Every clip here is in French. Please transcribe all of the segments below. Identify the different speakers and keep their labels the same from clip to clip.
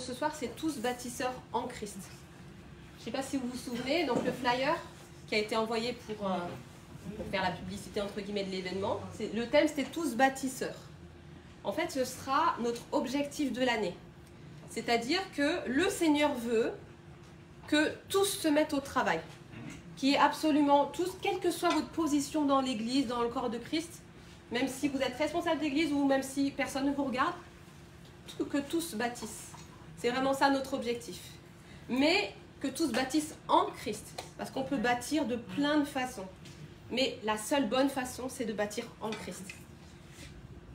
Speaker 1: ce soir, c'est tous bâtisseurs en Christ. Je ne sais pas si vous vous souvenez, donc le flyer qui a été envoyé pour faire la publicité entre guillemets de l'événement, le thème c'était tous bâtisseurs. En fait, ce sera notre objectif de l'année. C'est-à-dire que le Seigneur veut que tous se mettent au travail. Qui est absolument tous, quelle que soit votre position dans l'Église, dans le corps de Christ, même si vous êtes responsable d'Église ou même si personne ne vous regarde, que tous bâtissent. C'est vraiment ça notre objectif. Mais que tous bâtissent en Christ, parce qu'on peut bâtir de plein de façons. Mais la seule bonne façon, c'est de bâtir en Christ.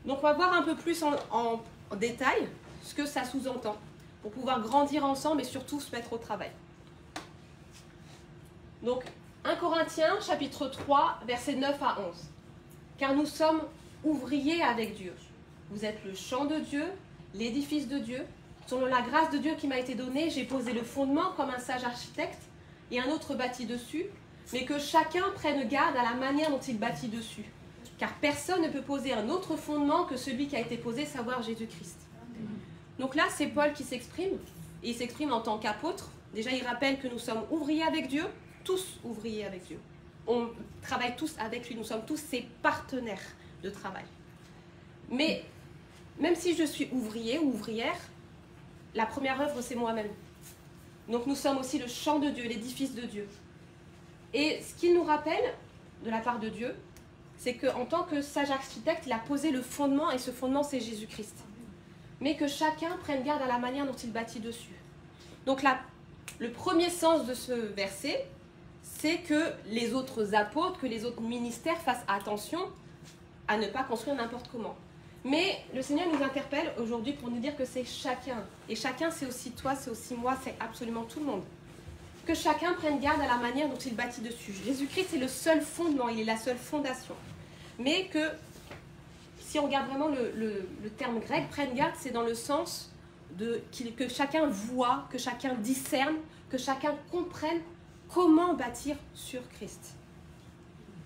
Speaker 1: Donc on va voir un peu plus en détail ce que ça sous-entend, pour pouvoir grandir ensemble et surtout se mettre au travail. Donc, 1 Corinthiens, chapitre 3, versets 9 à 11. Car nous sommes ouvriers avec Dieu. Vous êtes le champ de Dieu, l'édifice de Dieu. Selon la grâce de Dieu qui m'a été donnée, j'ai posé le fondement comme un sage architecte et un autre bâtit dessus, mais que chacun prenne garde à la manière dont il bâtit dessus. Car personne ne peut poser un autre fondement que celui qui a été posé, savoir Jésus-Christ. Donc là, c'est Paul qui s'exprime, et il s'exprime en tant qu'apôtre. Déjà, il rappelle que nous sommes ouvriers avec Dieu, tous ouvriers avec Dieu. On travaille tous avec lui, nous sommes tous ses partenaires de travail. Mais même si je suis ouvrier ou ouvrière, la première œuvre, c'est moi-même. Donc nous sommes aussi le champ de Dieu, l'édifice de Dieu. Et ce qu'il nous rappelle, de la part de Dieu, c'est qu'en tant que sage architecte, il a posé le fondement, et ce fondement, c'est Jésus-Christ. Mais que chacun prenne garde à la manière dont il bâtit dessus. Donc le premier sens de ce verset, c'est que les autres apôtres, que les autres ministères fassent attention à ne pas construire n'importe comment. Mais le Seigneur nous interpelle aujourd'hui pour nous dire que c'est chacun. Et chacun, c'est aussi toi, c'est aussi moi, c'est absolument tout le monde. Que chacun prenne garde à la manière dont il bâtit dessus. Jésus-Christ est le seul fondement, il est la seule fondation. Mais que, si on regarde vraiment le terme grec, prenne garde, c'est dans le sens que chacun voit, que chacun discerne, que chacun comprenne comment bâtir sur Christ.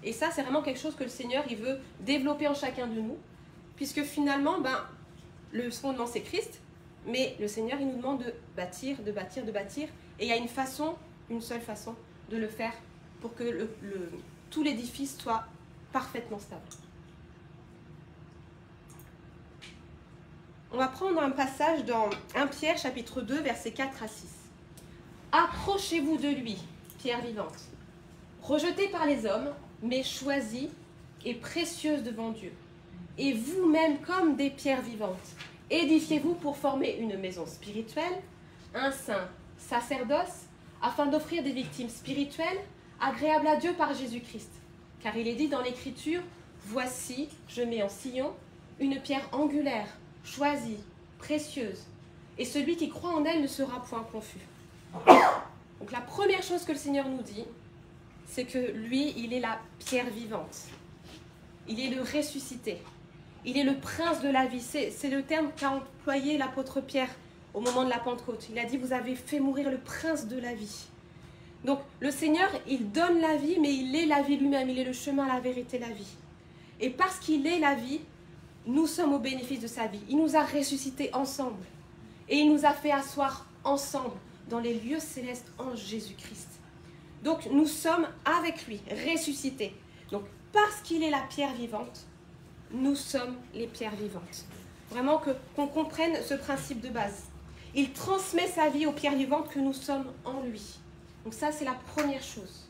Speaker 1: Et ça, c'est vraiment quelque chose que le Seigneur il veut développer en chacun de nous, puisque finalement, le fondement c'est Christ, mais le Seigneur il nous demande de bâtir, de bâtir, de bâtir, et il y a une seule façon de le faire pour que tout l'édifice soit parfaitement stable. On va prendre un passage dans 1 Pierre chapitre 2, versets 4 à 6. Approchez-vous de lui, pierre vivante, rejetée par les hommes, mais choisie et précieuse devant Dieu. Et vous-même comme des pierres vivantes, édifiez-vous pour former une maison spirituelle, un saint sacerdoce, afin d'offrir des victimes spirituelles agréables à Dieu par Jésus-Christ. Car il est dit dans l'Écriture, « Voici, je mets en Sion une pierre angulaire, choisie, précieuse, et celui qui croit en elle ne sera point confus. » Donc la première chose que le Seigneur nous dit, c'est que lui, il est la pierre vivante. Il est le ressuscité. Il est le prince de la vie. C'est le terme qu'a employé l'apôtre Pierre au moment de la Pentecôte. Il a dit, vous avez fait mourir le prince de la vie. Donc le Seigneur, il donne la vie, mais il est la vie lui-même. Il est le chemin, la vérité, la vie. Et parce qu'il est la vie, nous sommes au bénéfice de sa vie. Il nous a ressuscités ensemble. Et il nous a fait asseoir ensemble dans les lieux célestes en Jésus-Christ. Donc nous sommes avec lui, ressuscités. Donc parce qu'il est la pierre vivante, nous sommes les pierres vivantes. Vraiment qu'on comprenne ce principe de base. Il transmet sa vie aux pierres vivantes que nous sommes en lui. Donc ça, c'est la première chose.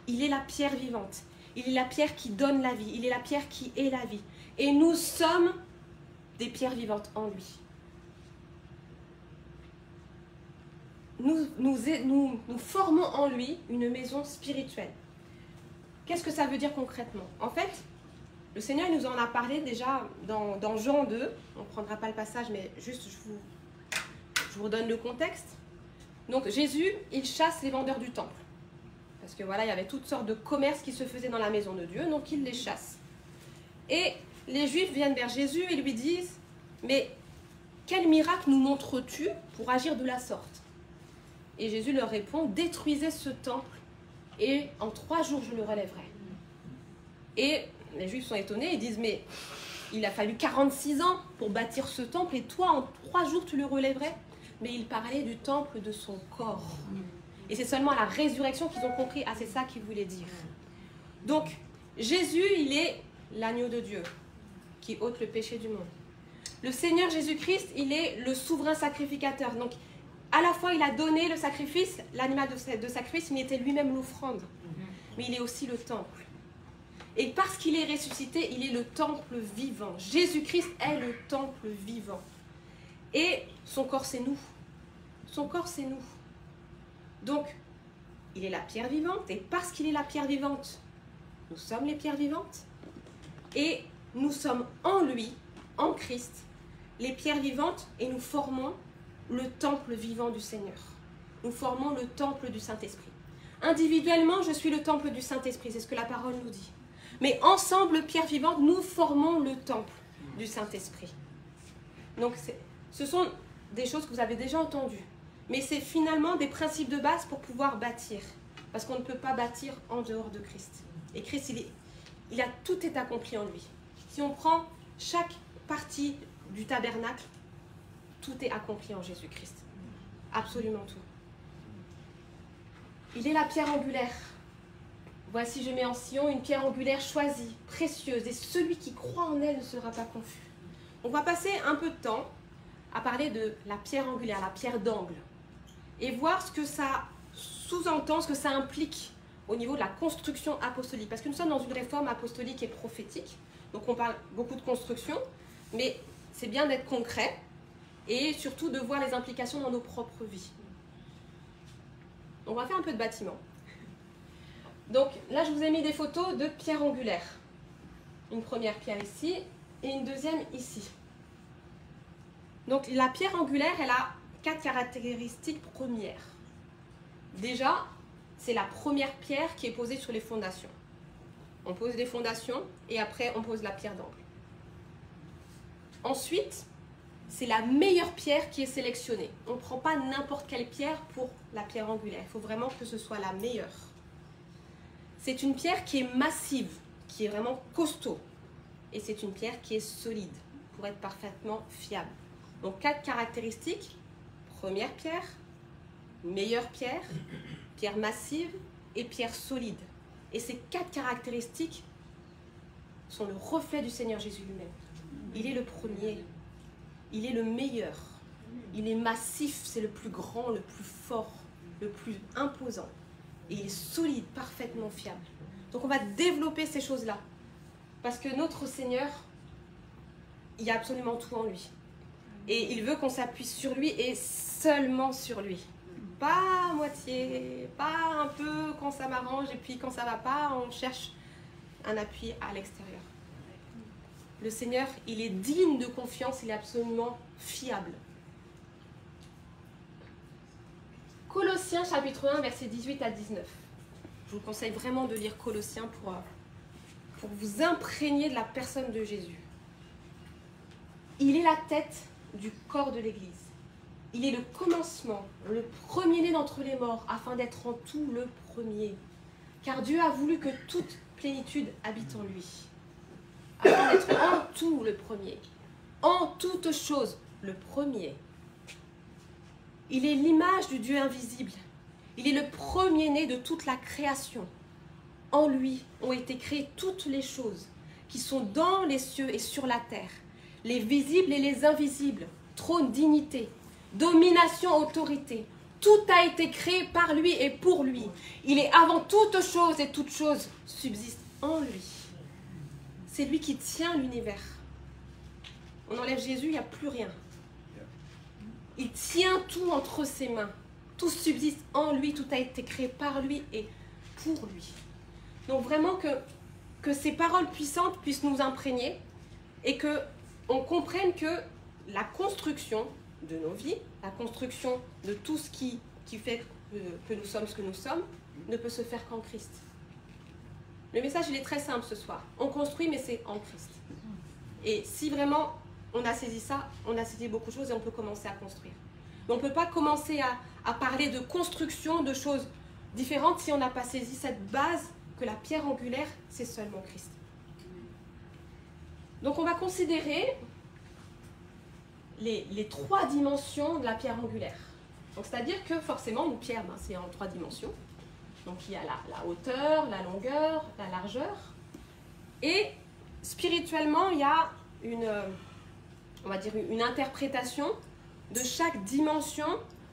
Speaker 1: Il est la pierre vivante. Il est la pierre qui donne la vie. Il est la pierre qui est la vie. Et nous sommes des pierres vivantes en lui. Nous formons en lui une maison spirituelle. Qu'est-ce que ça veut dire concrètement? En fait, le Seigneur nous en a parlé déjà dans Jean 2. On ne prendra pas le passage, mais juste je vous redonne le contexte. Donc Jésus, il chasse les vendeurs du temple. Parce que voilà, il y avait toutes sortes de commerces qui se faisaient dans la maison de Dieu, donc il les chasse. Et les Juifs viennent vers Jésus et lui disent, mais quel miracle nous montres-tu pour agir de la sorte? Et Jésus leur répond, détruisez ce temple et en 3 jours je le relèverai. Et les Juifs sont étonnés, ils disent, mais il a fallu 46 ans pour bâtir ce temple et toi en 3 jours tu le relèverais? mais il parlait du temple de son corps. Et c'est seulement à la résurrection qu'ils ont compris, ah c'est ça qu'il voulait dire. Donc, Jésus, il est l'agneau de Dieu, qui ôte le péché du monde. Le Seigneur Jésus-Christ, il est le souverain sacrificateur. Donc, à la fois, il a donné le sacrifice, l'animal de sacrifice, mais il était lui-même l'offrande. Mais il est aussi le temple. Et parce qu'il est ressuscité, il est le temple vivant. Jésus-Christ est le temple vivant. Et son corps, c'est nous. Son corps, c'est nous. Donc, il est la pierre vivante. Et parce qu'il est la pierre vivante, nous sommes les pierres vivantes. Et nous sommes en lui, en Christ, les pierres vivantes. Et nous formons le temple vivant du Seigneur. Nous formons le temple du Saint-Esprit. Individuellement, je suis le temple du Saint-Esprit. C'est ce que la parole nous dit. Mais ensemble, pierres vivantes, nous formons le temple du Saint-Esprit. Donc, ce sont des choses que vous avez déjà entendues. Mais c'est finalement des principes de base pour pouvoir bâtir. Parce qu'on ne peut pas bâtir en dehors de Christ. Et Christ, tout est accompli en lui. Si on prend chaque partie du tabernacle, tout est accompli en Jésus-Christ. Absolument tout. Il est la pierre angulaire. Voici, je mets en Sion une pierre angulaire choisie, précieuse, et celui qui croit en elle ne sera pas confus. On va passer un peu de temps à parler de la pierre angulaire, la pierre d'angle, et voir ce que ça sous-entend, ce que ça implique au niveau de la construction apostolique. Parce que nous sommes dans une réforme apostolique et prophétique, donc on parle beaucoup de construction, mais c'est bien d'être concret, et surtout de voir les implications dans nos propres vies. Donc on va faire un peu de bâtiment. Donc là, je vous ai mis des photos de pierres angulaires. Une première pierre ici et une deuxième ici. Donc la pierre angulaire, elle a 4 caractéristiques premières. Déjà, c'est la première pierre qui est posée sur les fondations. On pose des fondations et après on pose la pierre d'angle. Ensuite, c'est la meilleure pierre qui est sélectionnée. On ne prend pas n'importe quelle pierre pour la pierre angulaire. Il faut vraiment que ce soit la meilleure. C'est une pierre qui est massive, qui est vraiment costaud. Et c'est une pierre qui est solide, pour être parfaitement fiable. Donc 4 caractéristiques. Première pierre, meilleure pierre, pierre massive et pierre solide. Et ces 4 caractéristiques sont le reflet du Seigneur Jésus lui-même. Il est le premier. Il est le meilleur. Il est massif, c'est le plus grand, le plus fort, le plus imposant. Et il est solide, parfaitement fiable. Donc on va développer ces choses-là. Parce que notre Seigneur, il y a absolument tout en lui. Et il veut qu'on s'appuie sur lui et seulement sur lui. Pas à moitié, pas un peu quand ça m'arrange et puis quand ça ne va pas, on cherche un appui à l'extérieur. Le Seigneur, il est digne de confiance, il est absolument fiable. Colossiens chapitre 1, versets 18 à 19. Je vous conseille vraiment de lire Colossiens pour vous imprégner de la personne de Jésus. Il est la tête du corps de l'Église. Il est le commencement, le premier-né d'entre les morts, afin d'être en tout le premier. Car Dieu a voulu que toute plénitude habite en lui. Afin d'être en tout le premier. En toute chose, le premier. Il est l'image du Dieu invisible. Il est le premier-né de toute la création. En lui ont été créées toutes les choses qui sont dans les cieux et sur la terre, les visibles et les invisibles, trône, dignité, domination, autorité. Tout a été créé par lui et pour lui. Il est avant toute chose et toute chose subsiste en lui. C'est lui qui tient l'univers. On enlève Jésus, il n'y a plus rien. Il tient tout entre ses mains. Tout subsiste en lui, tout a été créé par lui et pour lui. Donc vraiment que ces paroles puissantes puissent nous imprégner et qu'on comprenne que la construction de nos vies, la construction de tout ce qui fait que nous sommes ce que nous sommes, ne peut se faire qu'en Christ. Le message, il est très simple ce soir. On construit, mais c'est en Christ. Et si vraiment on a saisi ça, on a saisi beaucoup de choses et on peut commencer à construire. Mais on ne peut pas commencer à parler de construction, de choses différentes si on n'a pas saisi cette base que la pierre angulaire, c'est seulement Christ. Donc on va considérer les 3 dimensions de la pierre angulaire. Donc c'est-à-dire que forcément, une pierre, ben, c'est en 3 dimensions. Donc il y a la hauteur, la longueur, la largeur. Et spirituellement, il y a on va dire une interprétation de chaque dimension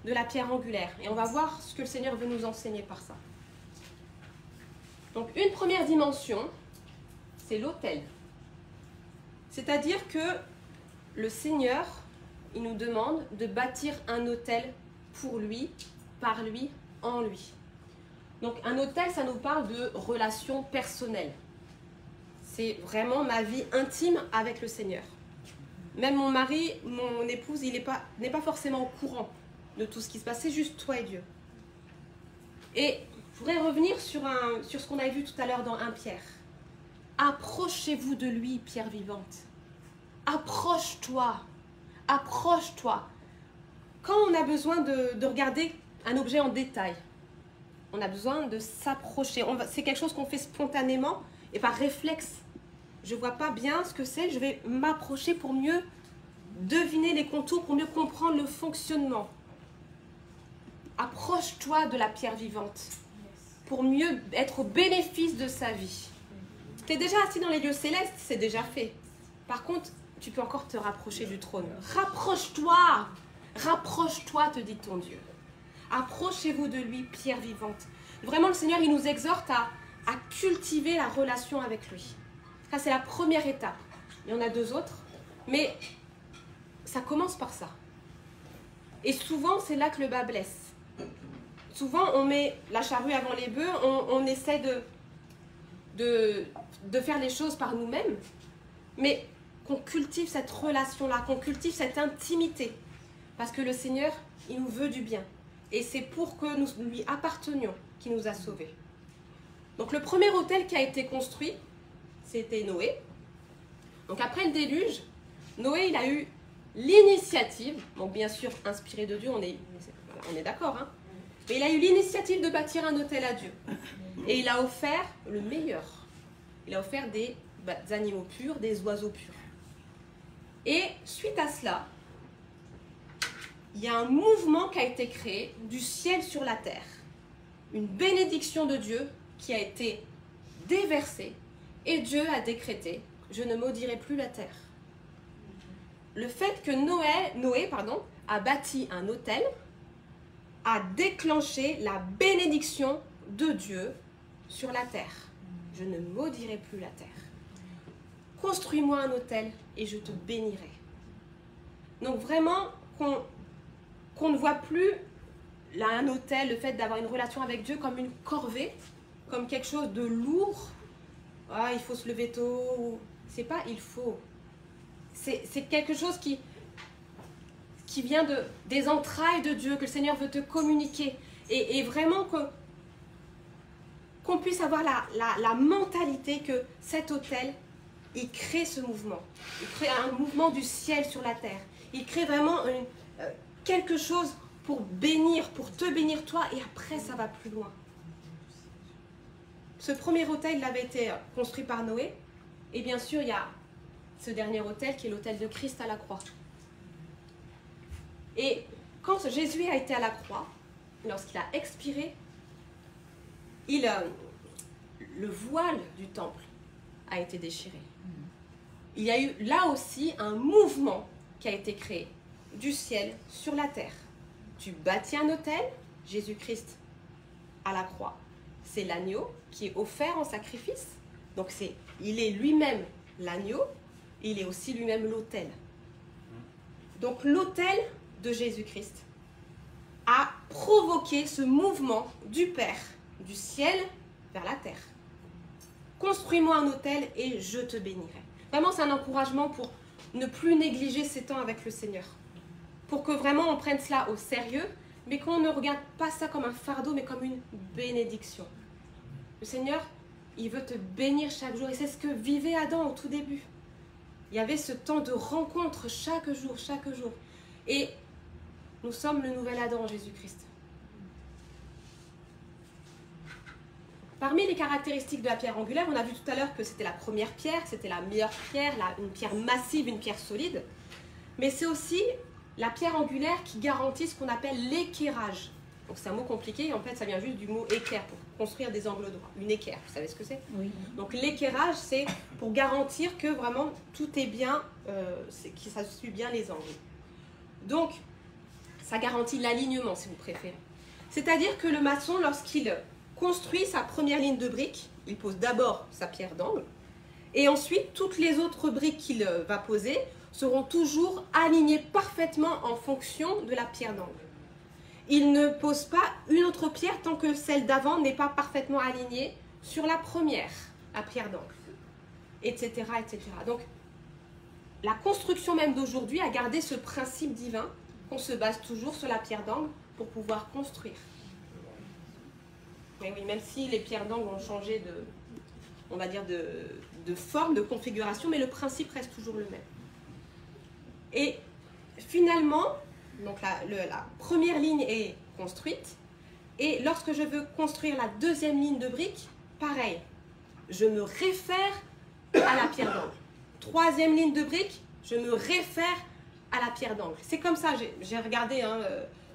Speaker 1: de la pierre angulaire. Et on va voir ce que le Seigneur veut nous enseigner par ça. Donc une première dimension, c'est l'autel. C'est-à-dire que le Seigneur, il nous demande de bâtir un autel pour lui, par lui, en lui. Donc un autel, ça nous parle de relation personnelle. C'est vraiment ma vie intime avec le Seigneur. Même mon mari, mon épouse, il n'est pas forcément au courant de tout ce qui se passe. C'est juste toi et Dieu. Et je voudrais revenir sur ce qu'on a vu tout à l'heure dans 1 Pierre. Approchez-vous de lui, pierre vivante. Approche-toi. Approche-toi. Quand on a besoin de regarder un objet en détail, on a besoin de s'approcher. C'est quelque chose qu'on fait spontanément et par réflexe. Je ne vois pas bien ce que c'est, je vais m'approcher pour mieux deviner les contours, pour mieux comprendre le fonctionnement. Approche-toi de la pierre vivante pour mieux être au bénéfice de sa vie. Tu es déjà assis dans les lieux célestes, c'est déjà fait. Par contre, tu peux encore te rapprocher du trône. Rapproche-toi, rapproche-toi, te dit ton Dieu. Approchez-vous de lui, pierre vivante. Vraiment, le Seigneur, il nous exhorte à cultiver la relation avec lui. Ça, c'est la première étape. Il y en a 2 autres, mais ça commence par ça. Et souvent, c'est là que le bas blesse. Souvent, on met la charrue avant les bœufs, on essaie de faire les choses par nous-mêmes, mais qu'on cultive cette relation-là, qu'on cultive cette intimité. Parce que le Seigneur, il nous veut du bien. Et c'est pour que nous lui appartenions qu'il nous a sauvés. Donc le premier autel qui a été construit, c'était Noé. Donc après le déluge, Noé, il a eu l'initiative, donc bien sûr inspiré de Dieu, on est d'accord, hein, mais il a eu l'initiative de bâtir un autel à Dieu. Et il a offert le meilleur. Il a offert des animaux purs, des oiseaux purs. Et suite à cela, il y a un mouvement qui a été créé du ciel sur la terre. Une bénédiction de Dieu qui a été déversée et Dieu a décrété « Je ne maudirai plus la terre ». Le fait que Noé a bâti un autel a déclenché la bénédiction de Dieu sur la terre. Je ne maudirai plus la terre. Construis-moi un autel et je te bénirai. Donc vraiment qu'on ne voit plus là, un autel, le fait d'avoir une relation avec Dieu comme une corvée, comme quelque chose de lourd. Ah, il faut se lever tôt. C'est pas il faut. C'est quelque chose qui vient des entrailles de Dieu, que le Seigneur veut te communiquer. Et vraiment qu'on puisse avoir la mentalité que cet autel, il crée ce mouvement. Il crée un mouvement du ciel sur la terre. Il crée vraiment quelque chose pour te bénir toi, et après ça va plus loin. Ce premier autel, il avait été construit par Noé. Et bien sûr, il y a ce dernier autel qui est l'autel de Christ à la croix. Et quand Jésus a été à la croix, lorsqu'il a expiré, le voile du temple a été déchiré. Il y a eu là aussi un mouvement qui a été créé du ciel sur la terre. Tu bâtis un autel, Jésus-Christ à la croix. C'est l'agneau qui est offert en sacrifice. Donc il est lui-même l'agneau, il est aussi lui-même l'autel. Donc l'autel de Jésus-Christ a provoqué ce mouvement du Père, du ciel vers la terre. Construis-moi un autel et je te bénirai. Vraiment, c'est un encouragement pour ne plus négliger ces temps avec le Seigneur. Pour que vraiment on prenne cela au sérieux, mais qu'on ne regarde pas ça comme un fardeau, mais comme une bénédiction. Le Seigneur, il veut te bénir chaque jour. Et c'est ce que vivait Adam au tout début. Il y avait ce temps de rencontre chaque jour, chaque jour. Et nous sommes le nouvel Adam en Jésus-Christ. Parmi les caractéristiques de la pierre angulaire, on a vu tout à l'heure que c'était la première pierre, c'était la meilleure pierre, une pierre massive, une pierre solide. Mais c'est aussi la pierre angulaire qui garantit ce qu'on appelle l'équerrage. Donc c'est un mot compliqué, et en fait ça vient juste du mot équerre, pour construire des angles droits. Une équerre, vous savez ce que c'est?
Speaker 2: Oui.
Speaker 1: Donc l'équerrage, c'est pour garantir que vraiment tout est bien, que ça suit bien les angles. Donc ça garantit l'alignement si vous préférez. C'est-à-dire que le maçon, lorsqu'il construit sa première ligne de briques, il pose d'abord sa pierre d'angle, et ensuite toutes les autres briques qu'il va poser seront toujours alignées parfaitement en fonction de la pierre d'angle. Il ne pose pas une autre pierre tant que celle d'avant n'est pas parfaitement alignée sur la première, la pierre d'angle, etc., etc. Donc, la construction même d'aujourd'hui a gardé ce principe divin qu'on se base toujours sur la pierre d'angle pour pouvoir construire. Mais oui, même si les pierres d'angle ont changé de, on va dire, de forme, de configuration, mais le principe reste toujours le même. Et finalement, donc la première ligne est construite, et lorsque je veux construire la deuxième ligne de briques, pareil, je me réfère à la pierre d'angle. Troisième ligne de briques, je me réfère à la pierre d'angle. C'est comme ça, j'ai regardé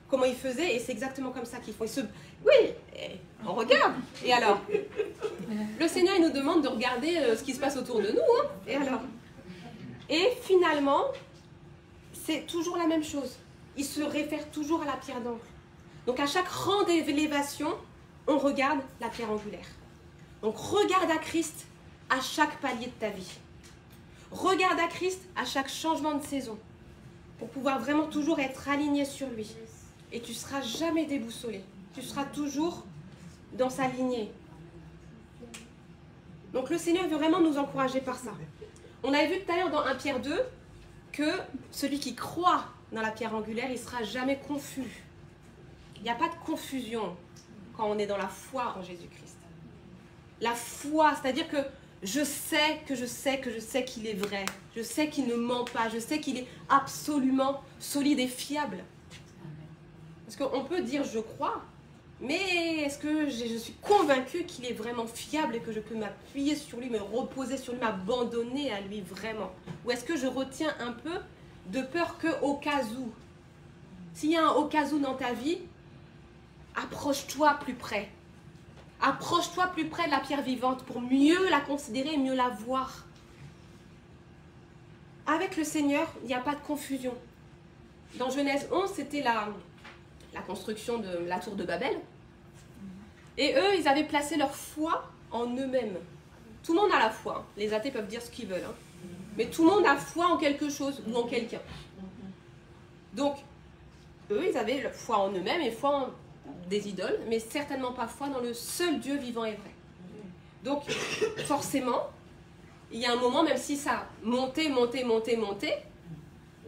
Speaker 1: comment ils faisaient, et c'est exactement comme ça qu'ils font. Oui, on regarde. Et alors, le Seigneur il nous demande de regarder ce qui se passe autour de nous. Hein. Et alors, et finalement, c'est toujours la même chose. Il se réfère toujours à la pierre d'angle. Donc à chaque rang d'élévation, on regarde la pierre angulaire. Donc regarde à Christ à chaque palier de ta vie. Regarde à Christ à chaque changement de saison. Pour pouvoir vraiment toujours être aligné sur lui. Et tu ne seras jamais déboussolé. Tu seras toujours dans sa lignée. Donc le Seigneur veut vraiment nous encourager par ça. On avait vu tout à l'heure dans 1 Pierre 2 que celui qui croit dans la pierre angulaire, il ne sera jamais confus. Il n'y a pas de confusion quand on est dans la foi en Jésus-Christ. La foi, c'est-à-dire que je sais qu'il est vrai. Je sais qu'il ne ment pas. Je sais qu'il est absolument solide et fiable. Parce qu'on peut dire je crois, mais est-ce que je suis convaincue qu'il est vraiment fiable et que je peux m'appuyer sur lui, me reposer sur lui, m'abandonner à lui vraiment? Ou est-ce que je retiens un peu de peur qu'au cas où? S'il y a un au cas où dans ta vie, approche-toi plus près. Approche-toi plus près de la pierre vivante pour mieux la considérer, mieux la voir. Avec le Seigneur, il n'y a pas de confusion. Dans Genèse 11, c'était la construction de la tour de Babel. Et eux, ils avaient placé leur foi en eux-mêmes. Tout le monde a la foi. Les athées peuvent dire ce qu'ils veulent. Mais tout le monde a foi en quelque chose ou en quelqu'un. Donc, eux, ils avaient leur foi en eux-mêmes et foi en des idoles, mais certainement pas foi dans le seul Dieu vivant et vrai. Donc, forcément, il y a un moment, même si ça montait,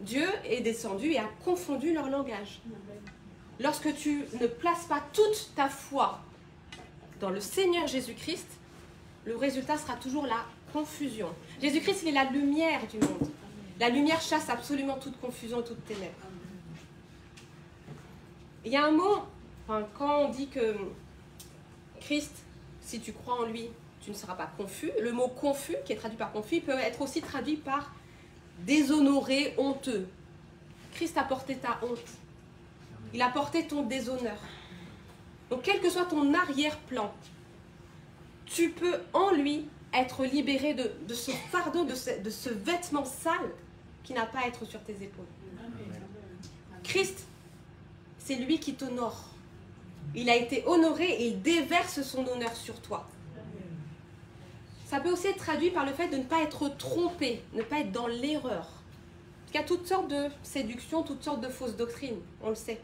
Speaker 1: Dieu est descendu et a confondu leur langage. Lorsque tu ne places pas toute ta foi dans le Seigneur Jésus-Christ, le résultat sera toujours la confusion. Jésus-Christ, il est la lumière du monde. La lumière chasse absolument toute confusion, toute ténèbres. Il y a un mot, quand on dit que Christ, si tu crois en lui, tu ne seras pas confus. Le mot confus, qui est traduit par confus, il peut être aussi traduit par déshonoré, honteux. Christ a porté ta honte. Il a porté ton déshonneur. Donc, quel que soit ton arrière-plan, tu peux en lui être libéré de ce fardeau, de ce vêtement sale qui n'a pas à être sur tes épaules. Christ, c'est lui qui t'honore. Il a été honoré et il déverse son honneur sur toi. Ça peut aussi être traduit par le fait de ne pas être trompé, ne pas être dans l'erreur. Il y a toutes sortes de séductions, toutes sortes de fausses doctrines, on le sait.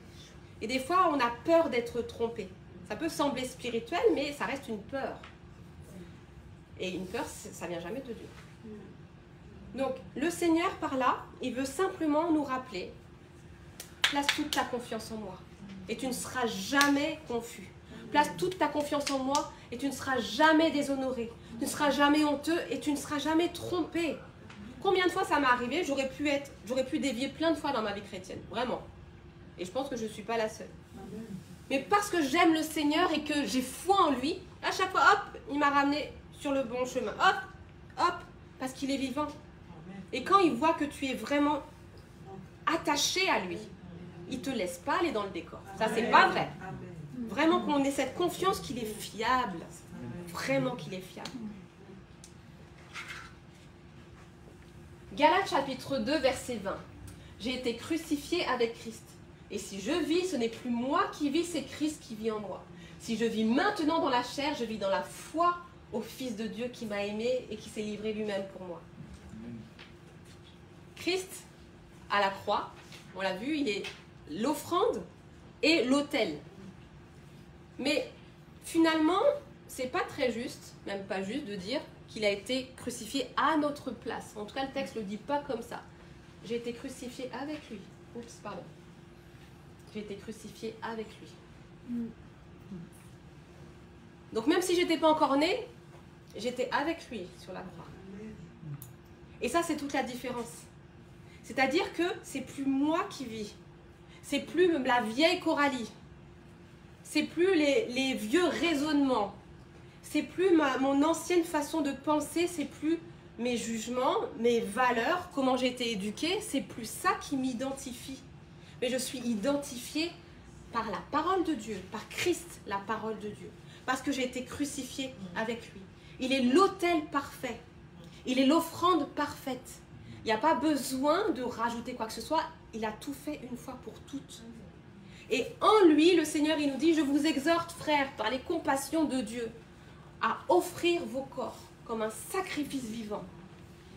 Speaker 1: Et des fois, on a peur d'être trompé. Ça peut sembler spirituel, mais ça reste une peur. Et une peur, ça ne vient jamais de Dieu. Donc, le Seigneur, par là, il veut simplement nous rappeler, place toute ta confiance en moi, et tu ne seras jamais confus. Place toute ta confiance en moi, et tu ne seras jamais déshonoré. Tu ne seras jamais honteux, et tu ne seras jamais trompé. Combien de fois ça m'est arrivé, j'aurais pu dévier plein de fois dans ma vie chrétienne, vraiment. Et je pense que je ne suis pas la seule. Mais parce que j'aime le Seigneur et que j'ai foi en lui, à chaque fois, hop, il m'a ramené sur le bon chemin. Hop, hop, parce qu'il est vivant. Et quand il voit que tu es vraiment attaché à lui. Il ne te laisse pas aller dans le décor. Ça, c'est pas vrai. Vraiment qu'on ait cette confiance qu'il est fiable. Vraiment qu'il est fiable. Galates chapitre 2, verset 20. J'ai été crucifié avec Christ. Et si je vis, ce n'est plus moi qui vis, c'est Christ qui vit en moi. Si je vis maintenant dans la chair, je vis dans la foi au Fils de Dieu qui m'a aimé et qui s'est livré lui-même pour moi. Christ, à la croix, on l'a vu, il est l'offrande et l'autel. Mais finalement, c'est pas très juste, même pas juste de dire qu'il a été crucifié à notre place. En tout cas, le texte ne le dit pas comme ça. J'ai été crucifié avec lui. Oups, pardon. J'ai été crucifié avec lui. Donc même si je n'étais pas encore née, j'étais avec lui sur la croix. Et ça, c'est toute la différence. C'est-à-dire que c'est plus moi qui vis. C'est plus la vieille Coralie. C'est plus les vieux raisonnements. C'est plus mon ancienne façon de penser. C'est plus mes jugements, mes valeurs, comment j'ai été éduquée. C'est plus ça qui m'identifie. Mais je suis identifiée par la parole de Dieu, par Christ, la parole de Dieu. Parce que j'ai été crucifiée avec lui. Il est l'autel parfait. Il est l'offrande parfaite. Il n'y a pas besoin de rajouter quoi que ce soit. Il a tout fait une fois pour toutes. Et en lui, le Seigneur, il nous dit, je vous exhorte, frères, par les compassions de Dieu, à offrir vos corps comme un sacrifice vivant,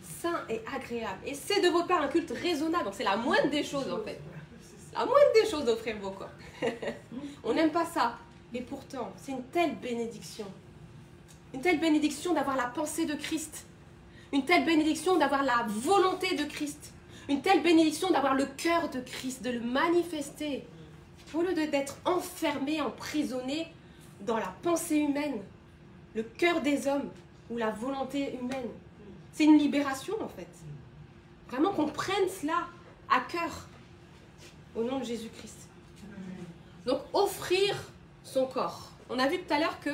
Speaker 1: saint et agréable. Et c'est de votre part un culte raisonnable. Donc c'est la moindre des choses, en fait. La moindre des choses d'offrir vos corps. On n'aime pas ça. Et pourtant, c'est une telle bénédiction. Une telle bénédiction d'avoir la pensée de Christ. Une telle bénédiction d'avoir la volonté de Christ. Une telle bénédiction d'avoir le cœur de Christ, de le manifester. Au lieu d'être enfermé, emprisonné dans la pensée humaine, le cœur des hommes ou la volonté humaine. C'est une libération en fait. Vraiment qu'on prenne cela à cœur au nom de Jésus-Christ. Donc offrir son corps. On a vu tout à l'heure que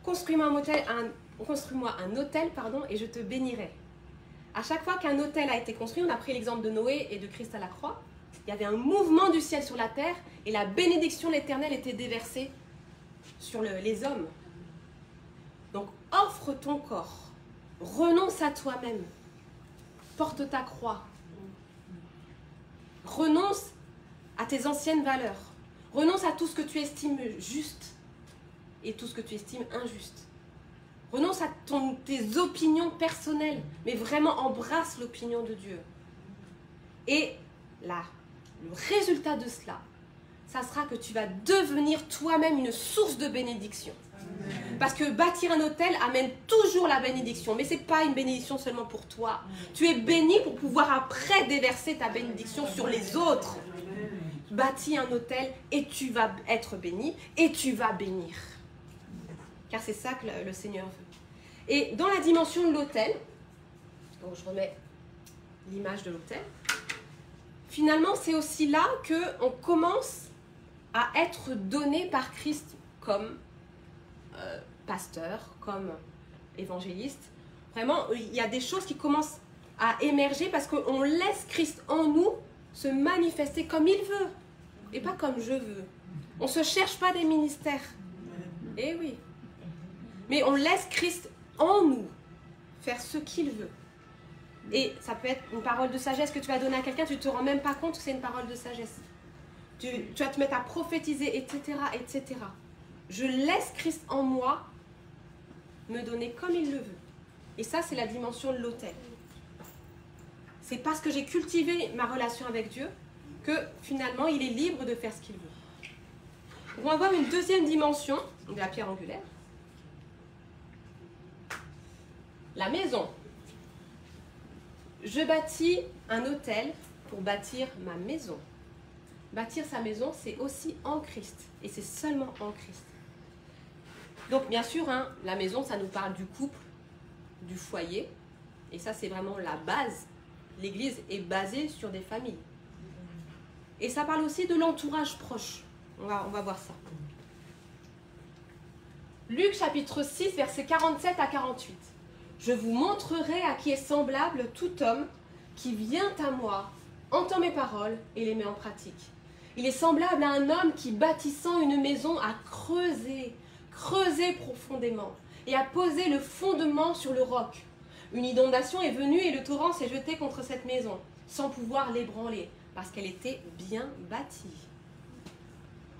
Speaker 1: construis-moi un autel, et je te bénirai. À chaque fois qu'un autel a été construit, on a pris l'exemple de Noé et de Christ à la croix, il y avait un mouvement du ciel sur la terre et la bénédiction de l'Éternel était déversée sur les hommes. Donc offre ton corps, renonce à toi-même, porte ta croix, renonce à tes anciennes valeurs, renonce à tout ce que tu estimes juste et tout ce que tu estimes injuste. Renonce à tes opinions personnelles, mais vraiment embrasse l'opinion de Dieu. Et là, le résultat de cela, ça sera que tu vas devenir toi-même une source de bénédiction. Parce que bâtir un autel amène toujours la bénédiction, mais ce n'est pas une bénédiction seulement pour toi. Tu es béni pour pouvoir après déverser ta bénédiction sur les autres. Bâtis un autel et tu vas être béni et tu vas bénir. Car c'est ça que le Seigneur veut. Et dans la dimension de l'autel, donc je remets l'image de l'autel, finalement c'est aussi là qu'on commence à être donné par Christ comme pasteur, comme évangéliste. Vraiment, il y a des choses qui commencent à émerger parce qu'on laisse Christ en nous se manifester comme il veut et pas comme je veux. On ne se cherche pas des ministères. Eh oui. Mais on laisse Christ en nous faire ce qu'il veut. Et ça peut être une parole de sagesse que tu vas donner à quelqu'un, tu ne te rends même pas compte que c'est une parole de sagesse. Tu vas te mettre à prophétiser, etc., etc. Je laisse Christ en moi me donner comme il le veut. Et ça, c'est la dimension de l'autel. C'est parce que j'ai cultivé ma relation avec Dieu que finalement, il est libre de faire ce qu'il veut. On va voir une deuxième dimension de la pierre angulaire. La maison. Je bâtis un autel pour bâtir ma maison. Bâtir sa maison, c'est aussi en Christ. Et c'est seulement en Christ. Donc, bien sûr, la maison, ça nous parle du couple, du foyer. Et ça, c'est vraiment la base. L'Église est basée sur des familles. Et ça parle aussi de l'entourage proche. On va voir ça. Luc chapitre 6, versets 47 à 48. Je vous montrerai à qui est semblable tout homme qui vient à moi entend mes paroles et les met en pratique. Il est semblable à un homme qui, bâtissant une maison, a creusé profondément et a posé le fondement sur le roc. Une inondation est venue et le torrent s'est jeté contre cette maison, sans pouvoir l'ébranler, parce qu'elle était bien bâtie.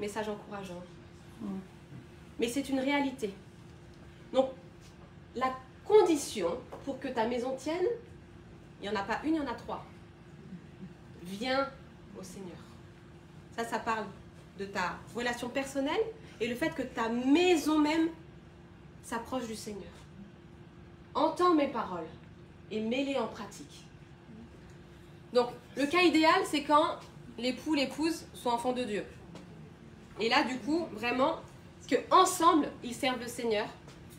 Speaker 1: Message encourageant. Mais c'est une réalité. Donc, la condition pour que ta maison tienne, il n'y en a pas une, il y en a trois. Viens au Seigneur. Ça parle de ta relation personnelle et le fait que ta maison même s'approche du Seigneur. Entends mes paroles et mets-les en pratique. Donc, le cas idéal, c'est quand l'époux, l'épouse sont enfants de Dieu. Et là, du coup, vraiment, qu'ensemble, ils servent le Seigneur,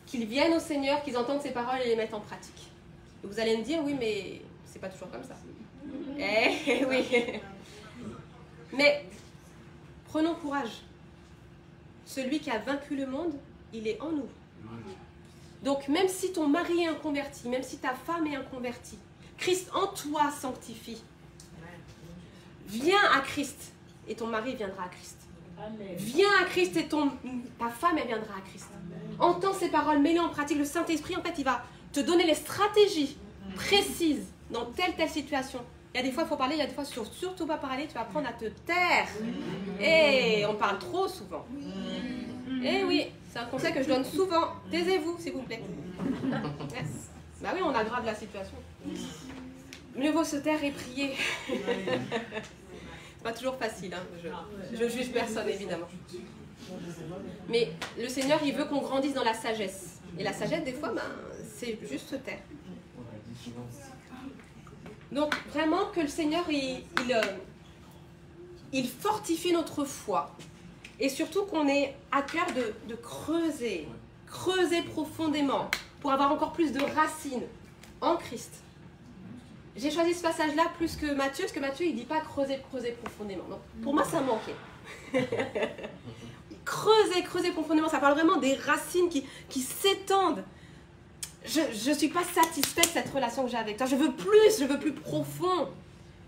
Speaker 1: qu'ils viennent au Seigneur, qu'ils entendent ses paroles et les mettent en pratique. Et vous allez me dire, oui, mais c'est pas toujours comme ça. Eh oui. Mais prenons courage. Celui qui a vaincu le monde, il est en nous. Donc, même si ton mari est inconverti, même si ta femme est inconvertie, Christ en toi sanctifie. Viens à Christ et ton mari viendra à Christ. Amen. Viens à Christ et ta femme elle viendra à Christ. Amen. Entends ces paroles, mets-les en pratique. Le Saint-Esprit, en fait, il va te donner les stratégies précises dans telle situation. Il y a des fois, il faut parler, il y a des fois, surtout pas parler, tu vas apprendre à te taire. Et on parle trop souvent. Eh oui, c'est un conseil que je donne souvent. Taisez-vous, s'il vous plaît. Yes. Bah oui, on aggrave la situation. Mieux vaut se taire et prier. C'est pas toujours facile, hein. Je juge personne, évidemment. Mais le Seigneur, il veut qu'on grandisse dans la sagesse. Et la sagesse, des fois, c'est juste se taire. Donc, vraiment, que le Seigneur, il fortifie notre foi. Et surtout qu'on ait à cœur de creuser profondément pour avoir encore plus de racines en Christ. J'ai choisi ce passage-là plus que Matthieu, parce que Matthieu, il ne dit pas creuser profondément. Donc, pour moi, ça manquait. creuser profondément, ça parle vraiment des racines qui s'étendent. Je ne suis pas satisfaite de cette relation que j'ai avec toi. Je veux plus profond.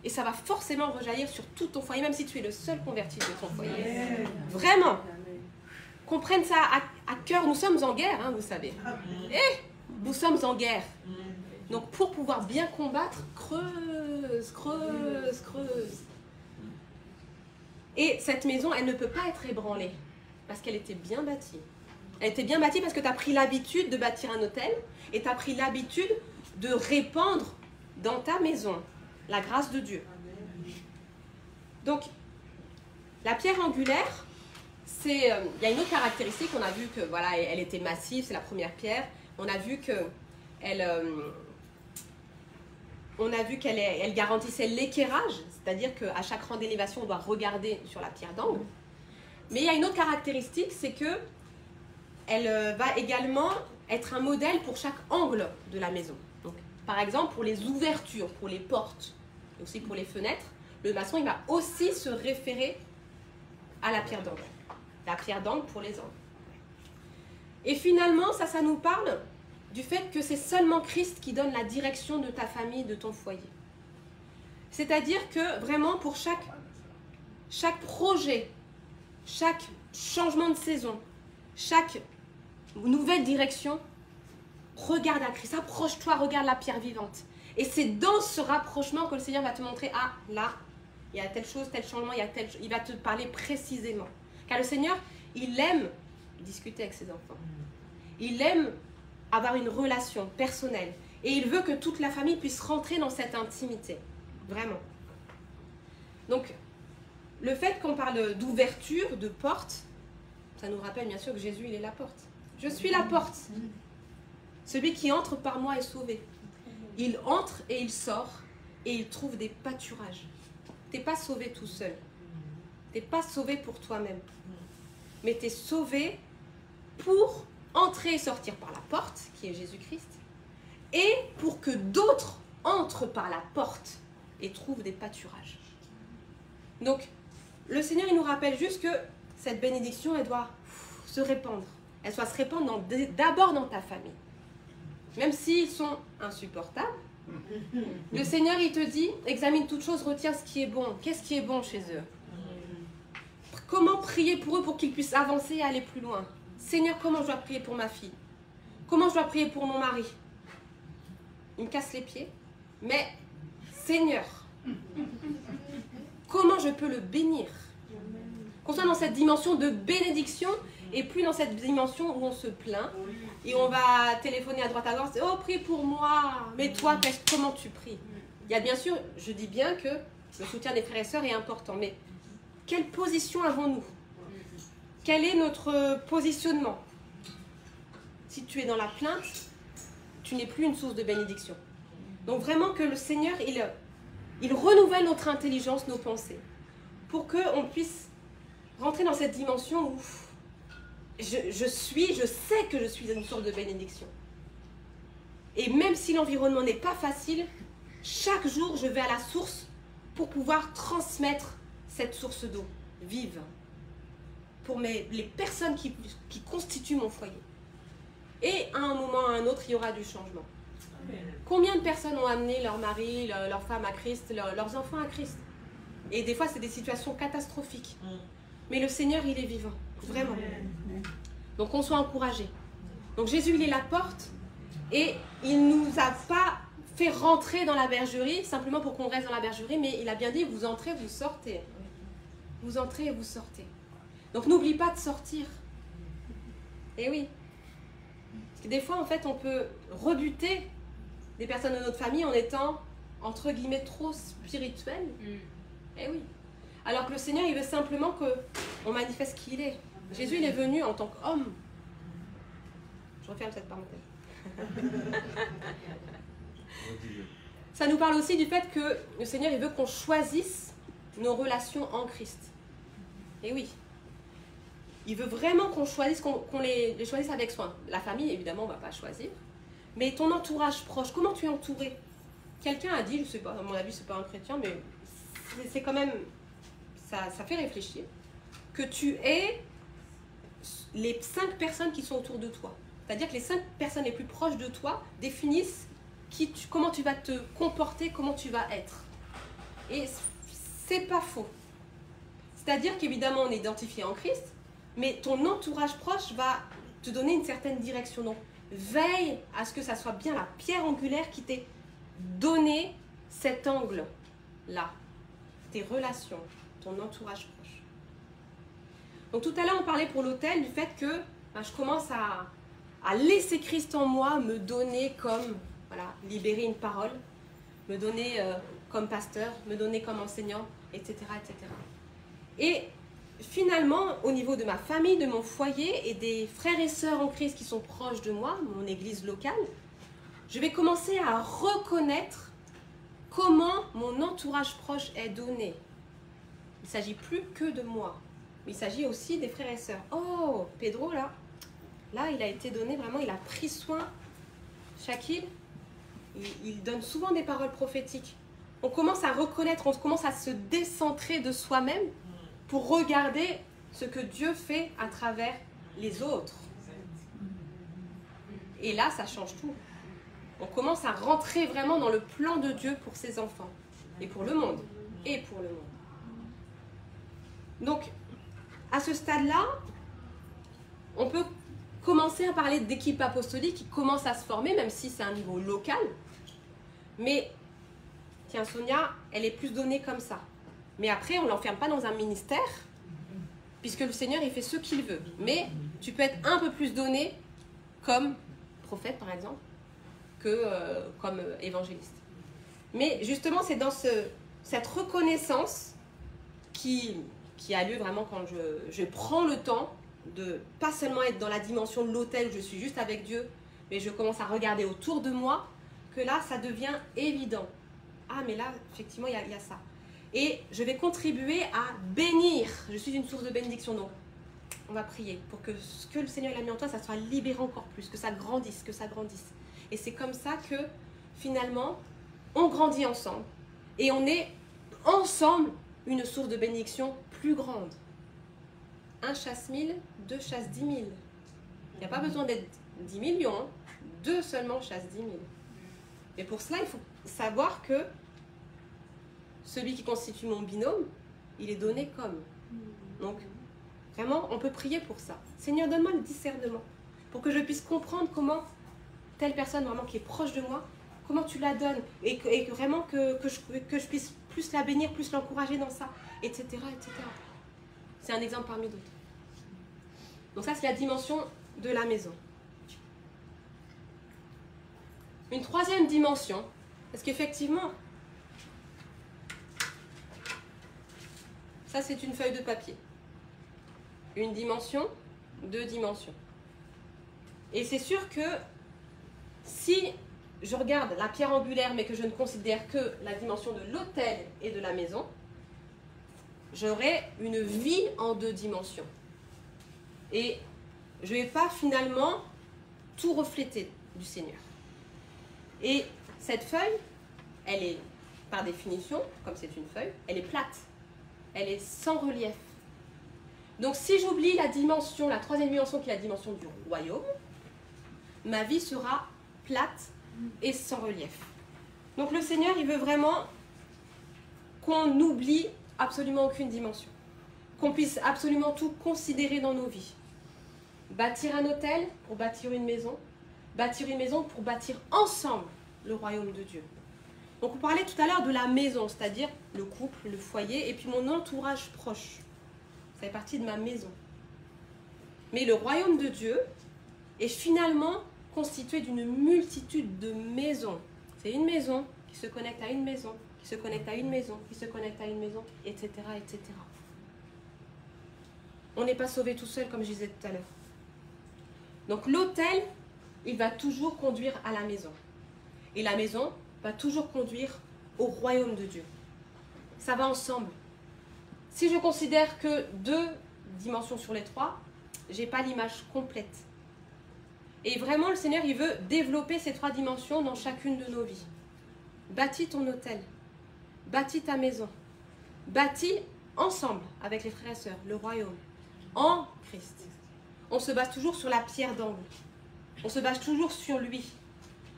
Speaker 1: Et ça va forcément rejaillir sur tout ton foyer, même si tu es le seul converti de ton foyer. Vraiment. Qu'on prenne ça à cœur. Nous sommes en guerre, hein, vous savez. Nous sommes en guerre. Donc pour pouvoir bien combattre, creuse. Et cette maison, elle ne peut pas être ébranlée, parce qu'elle était bien bâtie. Elle était bien bâtie parce que tu as pris l'habitude de bâtir un hôtel, et tu as pris l'habitude de répandre dans ta maison la grâce de Dieu. Donc, la pierre angulaire, il y a une autre caractéristique. On a vu que voilà, elle était massive, c'est la première pierre. On a vu que elle garantissait l'équerrage, c'est-à-dire qu'à chaque rang d'élévation, on doit regarder sur la pierre d'angle. Mais il y a une autre caractéristique, c'est que elle va également être un modèle pour chaque angle de la maison. Donc, par exemple, pour les ouvertures, pour les portes, et aussi pour les fenêtres, le maçon il va aussi se référer à la pierre d'angle. La pierre d'angle pour les angles. Et finalement, ça nous parle du fait que c'est seulement Christ qui donne la direction de ta famille, de ton foyer. C'est-à-dire que vraiment pour chaque projet, chaque changement de saison, chaque nouvelle direction, regarde à Christ, approche-toi, regarde la pierre vivante. Et c'est dans ce rapprochement que le Seigneur va te montrer, ah là, il y a telle chose, tel changement, il va te parler précisément. Car le Seigneur, il aime discuter avec ses enfants. Il aime avoir une relation personnelle. Et il veut que toute la famille puisse rentrer dans cette intimité. Vraiment. Donc, le fait qu'on parle d'ouverture, de porte, ça nous rappelle bien sûr que Jésus, il est la porte. Je suis la porte. Celui qui entre par moi est sauvé. Il entre et il sort et il trouve des pâturages. Tu n'es pas sauvé tout seul. Tu n'es pas sauvé pour toi-même. Mais tu es sauvé pour entrer et sortir par la porte, qui est Jésus-Christ, et pour que d'autres entrent par la porte et trouvent des pâturages. Donc, le Seigneur, il nous rappelle juste que cette bénédiction, elle doit se répandre. Elle doit se répandre d'abord dans ta famille. Même s'ils sont insupportables, Le Seigneur, il te dit, examine toutes choses, retiens ce qui est bon. Qu'est-ce qui est bon chez eux? Comment prier pour eux pour qu'ils puissent avancer et aller plus loin? Seigneur, comment je dois prier pour ma fille? Comment je dois prier pour mon mari? Il me casse les pieds. Mais, Seigneur, comment je peux le bénir? Qu'on soit dans cette dimension de bénédiction et plus dans cette dimension où on se plaint et on va téléphoner à droite à gauche. Oh, prie pour moi. Mais toi, comment tu pries? Il y a bien sûr, je dis bien que le soutien des frères et sœurs est important, mais quelle position avons-nous? Quel est notre positionnement? Si tu es dans la plainte, tu n'es plus une source de bénédiction. Donc vraiment que le Seigneur, il renouvelle notre intelligence, nos pensées, pour qu'on puisse rentrer dans cette dimension où je sais que je suis une source de bénédiction. Et même si l'environnement n'est pas facile, chaque jour je vais à la source pour pouvoir transmettre cette source d'eau vive pour les personnes qui constituent mon foyer. Et à un moment ou à un autre, il y aura du changement. Combien de personnes ont amené leur mari, leur femme à Christ, leurs enfants à Christ? Et des fois, c'est des situations catastrophiques. Mais le Seigneur, il est vivant, vraiment. Donc, on soit encouragés. Donc, Jésus, il est la porte et il ne nous a pas fait rentrer dans la bergerie simplement pour qu'on reste dans la bergerie, mais il a bien dit, vous entrez, vous sortez. Vous entrez et vous sortez. Donc, n'oublie pas de sortir. Et oui. Parce que des fois, en fait, on peut rebuter des personnes de notre famille en étant, entre guillemets, trop spirituelles. Et oui. Alors que le Seigneur, il veut simplement qu'on manifeste qui il est. Jésus, il est venu en tant qu'homme. Je referme cette parenthèse. Ça nous parle aussi du fait que le Seigneur, il veut qu'on choisisse nos relations en Christ. Et oui. Il veut vraiment qu'on choisisse, qu'on les choisisse avec soin. La famille, évidemment, on ne va pas choisir. Mais ton entourage proche, comment tu es entouré? Quelqu'un a dit, je ne sais pas, à mon avis, ce n'est pas un chrétien, mais c'est quand même, ça fait réfléchir, que tu es les 5 personnes qui sont autour de toi. C'est-à-dire que les 5 personnes les plus proches de toi définissent comment tu vas te comporter, comment tu vas être. Et c'est pas faux. C'est-à-dire qu'évidemment, on est identifié en Christ, mais ton entourage proche va te donner une certaine direction. Donc, veille à ce que ça soit bien la pierre angulaire qui t'ait donné cet angle-là. Tes relations, ton entourage proche. Donc, tout à l'heure, on parlait pour l'autel du fait que je commence à laisser Christ en moi me donner comme, voilà, libérer une parole, me donner comme pasteur, me donner comme enseignant, etc., etc. Et finalement, au niveau de ma famille, de mon foyer et des frères et sœurs en Christ qui sont proches de moi, mon église locale, je vais commencer à reconnaître comment mon entourage proche est donné. Il ne s'agit plus que de moi, mais il s'agit aussi des frères et sœurs. Oh, Pedro, là, il a été donné vraiment, il a pris soin. Shakil, il donne souvent des paroles prophétiques. On commence à reconnaître, on commence à se décentrer de soi-même pour regarder ce que Dieu fait à travers les autres. Et là, ça change tout. On commence à rentrer vraiment dans le plan de Dieu pour ses enfants. Et pour le monde. Et pour le monde. Donc, à ce stade-là, on peut commencer à parler d'équipe apostolique qui commence à se former, même si c'est un niveau local. Mais, tiens, Sonia, elle est plus donnée comme ça. Mais après, on ne l'enferme pas dans un ministère, puisque le Seigneur, il fait ce qu'il veut. Mais tu peux être un peu plus donné comme prophète, par exemple, que comme évangéliste. Mais justement, c'est dans cette reconnaissance qui a lieu vraiment quand je prends le temps de pas seulement être dans la dimension de l'autel où je suis juste avec Dieu, mais je commence à regarder autour de moi, que là, ça devient évident. Ah, mais là, effectivement, il y a ça. Et je vais contribuer à bénir. Je suis une source de bénédiction. Donc, on va prier pour que ce que le Seigneur a mis en toi, ça soit libéré encore plus, que ça grandisse, que ça grandisse. Et c'est comme ça que, finalement, on grandit ensemble. Et on est ensemble une source de bénédiction plus grande. 1 chasse 1000, 2 chasse 10 000. Il n'y a pas besoin d'être 10 millions. 2 seulement chassent 10 000. Et pour cela, il faut savoir que celui qui constitue mon binôme, il est donné comme. Donc, vraiment, on peut prier pour ça. Seigneur, donne-moi le discernement pour que je puisse comprendre comment telle personne vraiment qui est proche de moi, comment tu la donnes et vraiment que je puisse plus la bénir, plus l'encourager dans ça, etc. etc. C'est un exemple parmi d'autres. Donc ça, c'est la dimension de la maison. Une troisième dimension, parce qu'effectivement, ça c'est une feuille de papier. Une dimension, deux dimensions. Et c'est sûr que si je regarde la pierre angulaire, mais que je ne considère que la dimension de l'autel et de la maison, j'aurai une vie en deux dimensions. Et je ne vais pas finalement tout refléter du Seigneur. Et cette feuille, elle est, par définition, comme c'est une feuille, elle est plate. Elle est sans relief. Donc si j'oublie la dimension, la troisième dimension qui est la dimension du royaume, ma vie sera plate et sans relief. Donc le Seigneur, il veut vraiment qu'on n'oublie absolument aucune dimension. Qu'on puisse absolument tout considérer dans nos vies. Bâtir un hôtel pour bâtir une maison. Bâtir une maison pour bâtir ensemble le royaume de Dieu. Donc on parlait tout à l'heure de la maison, c'est-à-dire le couple, le foyer, et puis mon entourage proche. Ça fait partie de ma maison. Mais le royaume de Dieu est finalement constitué d'une multitude de maisons. C'est une maison qui se connecte à une maison, qui se connecte à une maison, qui se connecte à une maison, etc. etc. On n'est pas sauvé tout seul, comme je disais tout à l'heure. Donc l'autel, il va toujours conduire à la maison. Et la maison va toujours conduire au royaume de Dieu. Ça va ensemble. Si je considère que 2 dimensions sur les 3, je n'ai pas l'image complète. Et vraiment, le Seigneur, il veut développer ces 3 dimensions dans chacune de nos vies. Bâtis ton hôtel. Bâtis ta maison. Bâtis ensemble, avec les frères et sœurs, le royaume. En Christ. On se base toujours sur la pierre d'angle. On se base toujours sur lui.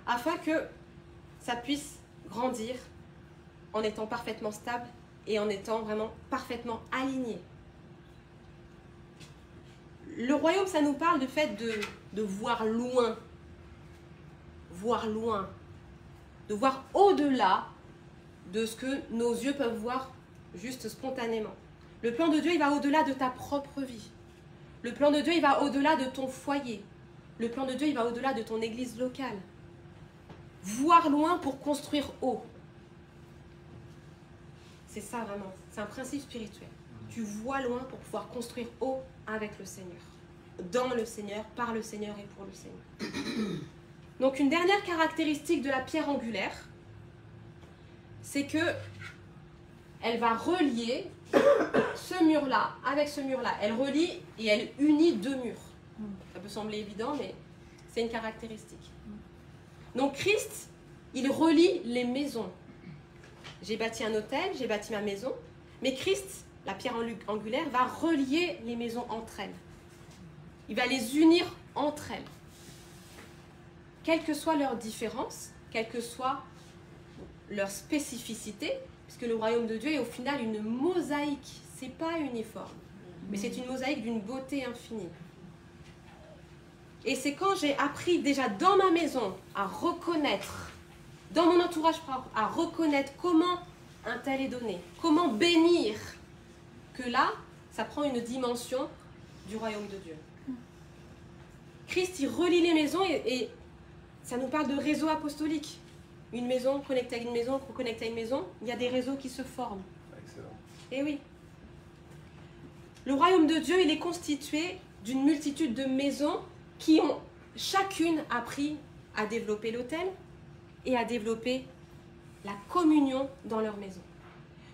Speaker 1: Afin que ça puisse grandir en étant parfaitement stable et en étant vraiment parfaitement aligné. Le royaume, ça nous parle du fait de voir loin. Voir loin. De voir au-delà de ce que nos yeux peuvent voir juste spontanément. Le plan de Dieu, il va au-delà de ta propre vie. Le plan de Dieu, il va au-delà de ton foyer. Le plan de Dieu, il va au-delà de ton église locale. Voir loin pour construire haut. C'est ça vraiment. C'est un principe spirituel. Tu vois loin pour pouvoir construire haut avec le Seigneur. Dans le Seigneur, par le Seigneur et pour le Seigneur. Donc une dernière caractéristique de la pierre angulaire, c'est que elle va relier ce mur-là avec ce mur-là. Elle relie et elle unit 2 murs. Ça peut sembler évident, mais c'est une caractéristique. Donc Christ, il relie les maisons. J'ai bâti un hôtel, j'ai bâti ma maison, mais Christ, la pierre angulaire, va relier les maisons entre elles. Il va les unir entre elles. Quelles que soient leurs différences, quelle que soit leur spécificité, puisque le royaume de Dieu est au final une mosaïque, c'est pas uniforme, mais c'est une mosaïque d'une beauté infinie. Et c'est quand j'ai appris déjà dans ma maison à reconnaître, dans mon entourage propre, à reconnaître comment un tel est donné, comment bénir, que là, ça prend une dimension du royaume de Dieu. Christ, il relie les maisons et ça nous parle de réseau apostolique. Une maison connectée à une maison, connectée à une maison, il y a des réseaux qui se forment.
Speaker 2: Excellent.
Speaker 1: Et oui. Le royaume de Dieu, il est constitué d'une multitude de maisons qui ont chacune appris à développer l'autel et à développer la communion dans leur maison.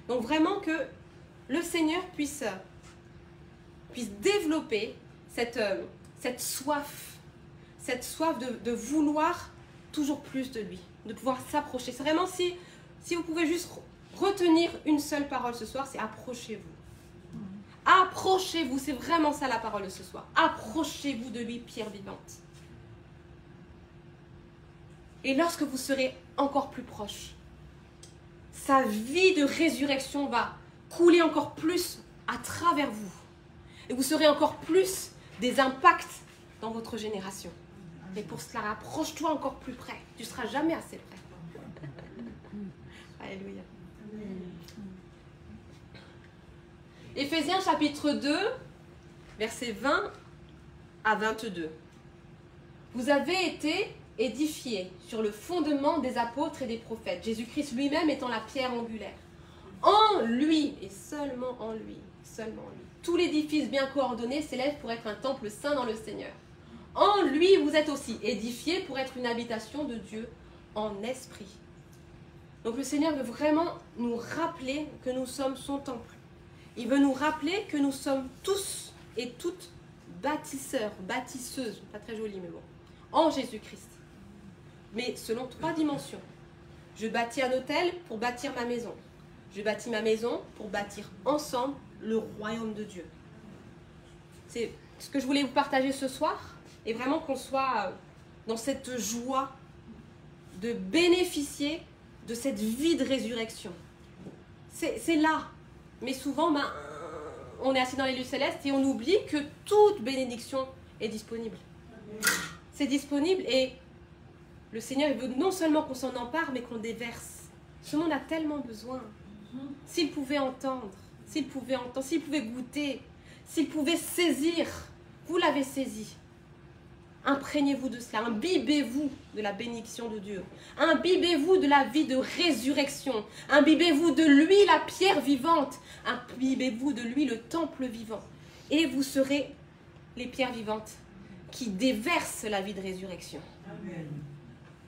Speaker 1: Donc vraiment que le Seigneur puisse développer cette soif de vouloir toujours plus de lui, de pouvoir s'approcher. C'est vraiment si vous pouvez juste retenir une seule parole ce soir, c'est approchez-vous. Approchez-vous, c'est vraiment ça la parole de ce soir. Approchez-vous de lui, pierre vivante. Et lorsque vous serez encore plus proche, sa vie de résurrection va couler encore plus à travers vous. Et vous serez encore plus des impacts dans votre génération. Et pour cela, rapproche-toi encore plus près. Tu ne seras jamais assez près. Alléluia. Éphésiens chapitre 2, versets 20 à 22. Vous avez été édifiés sur le fondement des apôtres et des prophètes, Jésus-Christ lui-même étant la pierre angulaire. En lui, et seulement en lui, tout l'édifice bien coordonné s'élève pour être un temple saint dans le Seigneur. En lui, vous êtes aussi édifiés pour être une habitation de Dieu en esprit. Donc le Seigneur veut vraiment nous rappeler que nous sommes son temple. Il veut nous rappeler que nous sommes tous et toutes bâtisseurs, bâtisseuses, pas très joli mais bon, en Jésus-Christ. Mais selon 3 dimensions. Je bâtis un hôtel pour bâtir ma maison. Je bâtis ma maison pour bâtir ensemble le royaume de Dieu. C'est ce que je voulais vous partager ce soir, et vraiment qu'on soit dans cette joie de bénéficier de cette vie de résurrection. C'est là. Mais souvent, on est assis dans les lieux célestes et on oublie que toute bénédiction est disponible. C'est disponible et le Seigneur il veut non seulement qu'on s'en empare, mais qu'on déverse. Ce monde a tellement besoin. S'il pouvait entendre, s'il pouvait goûter, s'il pouvait saisir, vous l'avez saisi. Imprégnez-vous de cela, imbibez-vous de la bénédiction de Dieu. Imbibez-vous de la vie de résurrection. Imbibez-vous de lui, la pierre vivante. Imbibez-vous de lui, le temple vivant. Et vous serez les pierres vivantes qui déversent la vie de résurrection. Amen.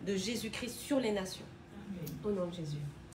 Speaker 1: De Jésus-Christ sur les nations. Amen. Au nom de Jésus.